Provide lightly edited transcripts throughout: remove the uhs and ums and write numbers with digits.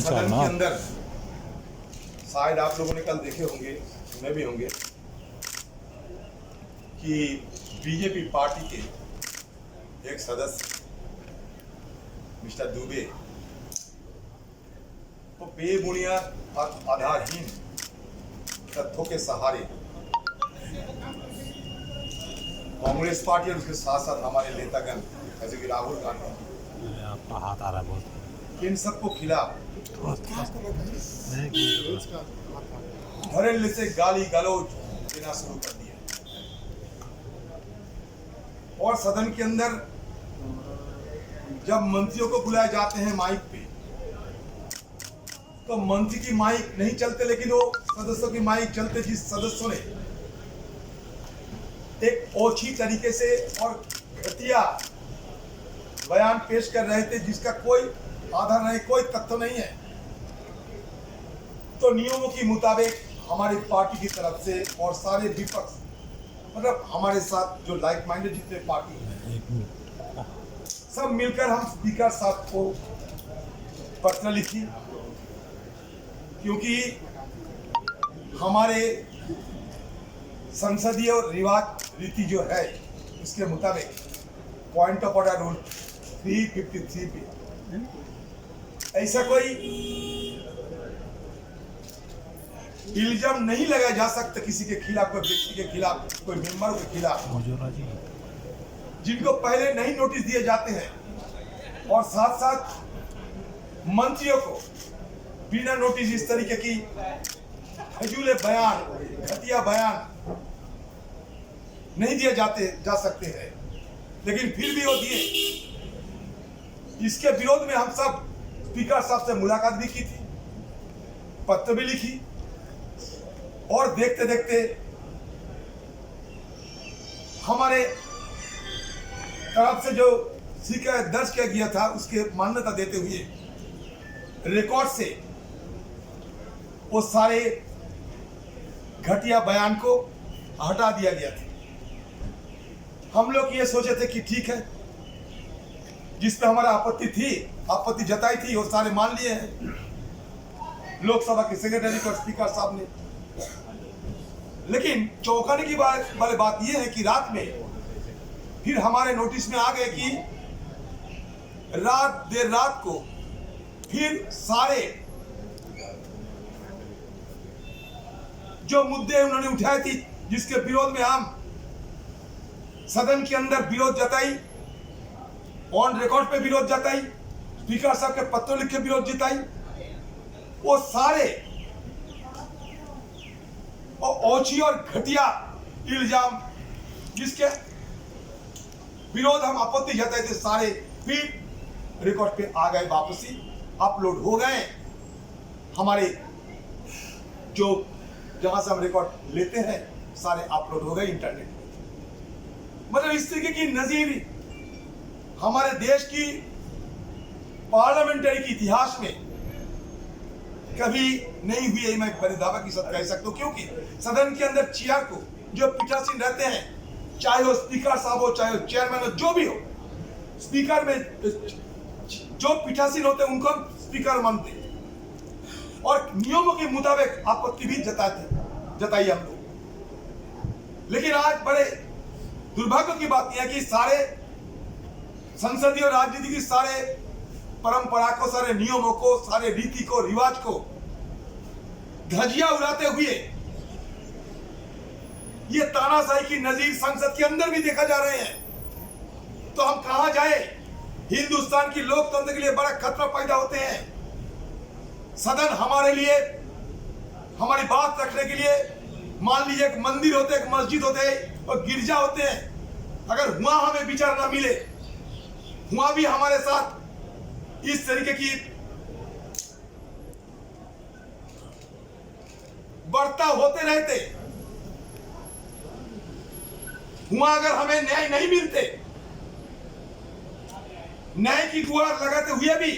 सदन के अंदर शायद आप लोगों ने कल देखे होंगे, सुने भी होंगे कि बीजेपी पार्टी के एक सदस्य मिस्टर दुबे तो बेबुनियाद आधारहीन तथ्यों के सहारे कांग्रेस पार्टी और उसके साथ साथ हमारे नेतागण जैसे कि राहुल गांधी, आपका हाथ आ रहा है बहुत, इन सबको खिलाफ धड़ल्ले से गाली गलौज देना शुरू कर दिया और सदन के अंदर जब मंत्रियों को बुलाए जाते हैं माइक पे तो मंत्री की माइक नहीं चलते, लेकिन वो सदस्यों की माइक चलते। जिस सदस्यों ने एक ओछी तरीके से और घटिया बयान पेश कर रहे थे जिसका कोई आधार नहीं, कोई तथ्य नहीं है, तो नियमों के मुताबिक हमारी पार्टी की तरफ से और सारे विपक्ष मतलब हमारे साथ जो लाइक माइंडेड जितने पार्टी हैं सब मिलकर हम स्पीकर साहब को पत्र लिखी, क्योंकि हमारे संसदीय रिवाज रीति जो है उसके मुताबिक पॉइंट ऑफ ऑर्डर रूल 353 पे ऐसा कोई इल्जाम नहीं लगाया जा सकता किसी के खिलाफ, कोई व्यक्ति के खिलाफ, कोई मेंबर के खिलाफ जिनको पहले नहीं नोटिस दिए जाते हैं और साथ साथ मंत्रियों को बिना नोटिस इस तरीके की फजूल बयान, घटिया बयान नहीं दिए जा सकते हैं, लेकिन फिर भी वो दिए। इसके विरोध में हम सब स्पीकर साहब से मुलाकात भी की थी, पत्र भी लिखी और देखते देखते हमारे तरफ से जो शिकायत दर्ज किया गया था उसके मान्यता देते हुए रिकॉर्ड से वो सारे घटिया बयान को हटा दिया गया था। हम लोग ये सोचे थे कि ठीक है, जिस पे हमारा आपत्ति जताई थी वो सारे मान लिए हैं लोकसभा के सेक्रेटरी और स्पीकर साहब ने। लेकिन चौंकाने की वाली बात यह है कि रात में फिर हमारे नोटिस में आ गए कि देर रात को फिर सारे जो मुद्दे उन्होंने उठाए थी जिसके विरोध में हम सदन के अंदर विरोध जताई, ऑन रिकॉर्ड पे विरोध जताई, स्पीकर साहब के पत्र लिख के विरोध जताई, वो सारे ओछी और घटिया इल्जाम जिसके विरोध हम आपत्ति जताए थे सारे फिर रिकॉर्ड पे आ गए, वापसी अपलोड हो गए। हमारे जो जहां से हम रिकॉर्ड लेते हैं सारे अपलोड हो गए इंटरनेट पे। मतलब इस तरीके की नजीर हमारे देश की पार्लियामेंट्री के इतिहास में कभी नहीं हुई है, मैं बड़े दावा के साथ कह सकता हूं, क्योंकि सदन के अंदर चेयर को जो पीठासीन रहते हैं, चाहे वो स्पीकर साहब हो, चाहे वो चेयरमैन हो, जो भी हो, स्पीकर में जो पीठासीन होते हैं उनको हम स्पीकर मानते हैं और नियमों के मुताबिक आपत्ति भी जताई हम लोग। लेकिन आज बड़े दुर्भाग्य की बात यह है कि सारे संसदीय और राजनीति की सारे परंपरा को, सारे नियमों को, सारे रीति को, रिवाज को धजिया उड़ाते हुए ये तानाशाही की नजीर संसद के अंदर भी देखा जा रहे हैं। तो हम कहां जाए? हिंदुस्तान की लोकतंत्र के लिए बड़ा खतरा पैदा होते हैं। सदन हमारे लिए, हमारी बात रखने के लिए, मान लीजिए एक मंदिर होते, एक मस्जिद होते और गिरजा होते हैं। अगर वहां हमें विचार ना मिले, वहां भी हमारे साथ इस तरीके की बर्ताव होते रहते, वहां अगर हमें न्याय नहीं मिलते, न्याय की गुहार लगाते हुए भी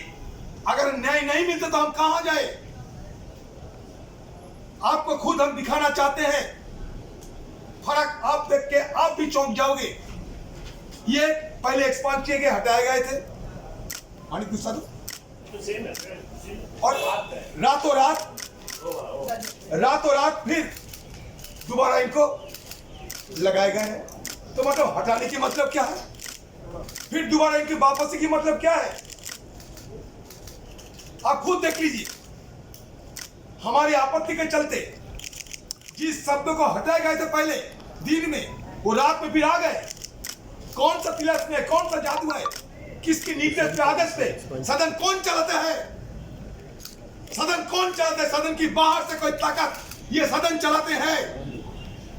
अगर न्याय नहीं मिलते तो हम कहां जाए? आपको खुद हम दिखाना चाहते हैं, फर्क आप देख के आप भी चौंक जाओगे। ये पहले एक्सपांड किए गए, हटाए गए थे। और रातों रात फिर दोबारा इनको लगाए गए हैं। तो मतलब हटाने की मतलब क्या है, फिर दोबारा इनकी वापसी की मतलब क्या है? आप खुद देख लीजिए। हमारी आपत्ति के चलते जिस शब्दों को हटाए गए थे पहले दिन में, वो रात में फिर आ गए। कौन सा तिलस्म है, कौन सा जादू है, किसकी निर्देश पे, आदेश पे सदन कौन चलाता है? सदन कौन चलाता है? सदन की बाहर से कोई ताकत ये सदन चलाते हैं।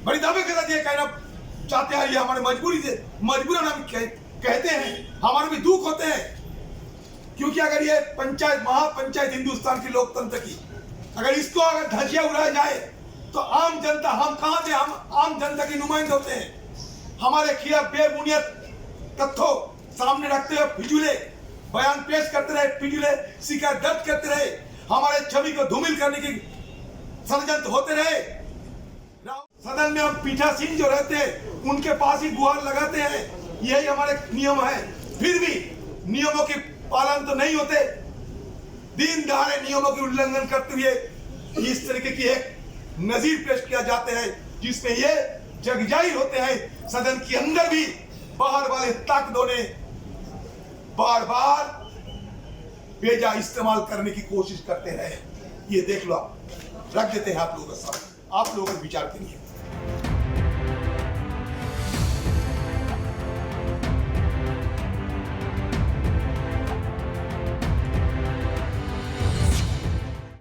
बड़ी दावे के साथ ये कहना चाहते हैं, ये हमारे मजबूरन हम कहते हैं, हमारे भी दुख होते हैं। क्योंकि अगर ये पंचायत, महापंचायत हिंदुस्तान की लोकतंत्र की, अगर इसको अगर धज्जियां उड़ाया जाए तो आम जनता, हम कहां से, हम आम जनता के नुमाइंदे होते हैं। हमारे खिलाफ बेबुनियाद तथ्यों सामने रखते हुए फिजूले बयान पेश करते रहे, फिजूले शिकायत दर्ज करते रहे, हमारे छवि को धूमिल करने की षड्यंत्र होते रहे। सदन में हम पीठासीन जो रहते हैं उनके पास ही गुहार लगाते हैं, यही हमारे नियम है। फिर भी नियमों के पालन तो नहीं होते। दिन दहाड़े नियमों की उल्लंघन करते हुए इस तरीके की एक नजीर पेश किया जाते हैं जिसमें ये जगजाहिर होते हैं। सदन के अंदर भी बाहर वाले ताकतों ने बार बार बेजा इस्तेमाल करने की कोशिश करते रहे। ये देख लो, आप रख देते हैं आप लोगों के सामने, आप लोगों के विचार के लिए।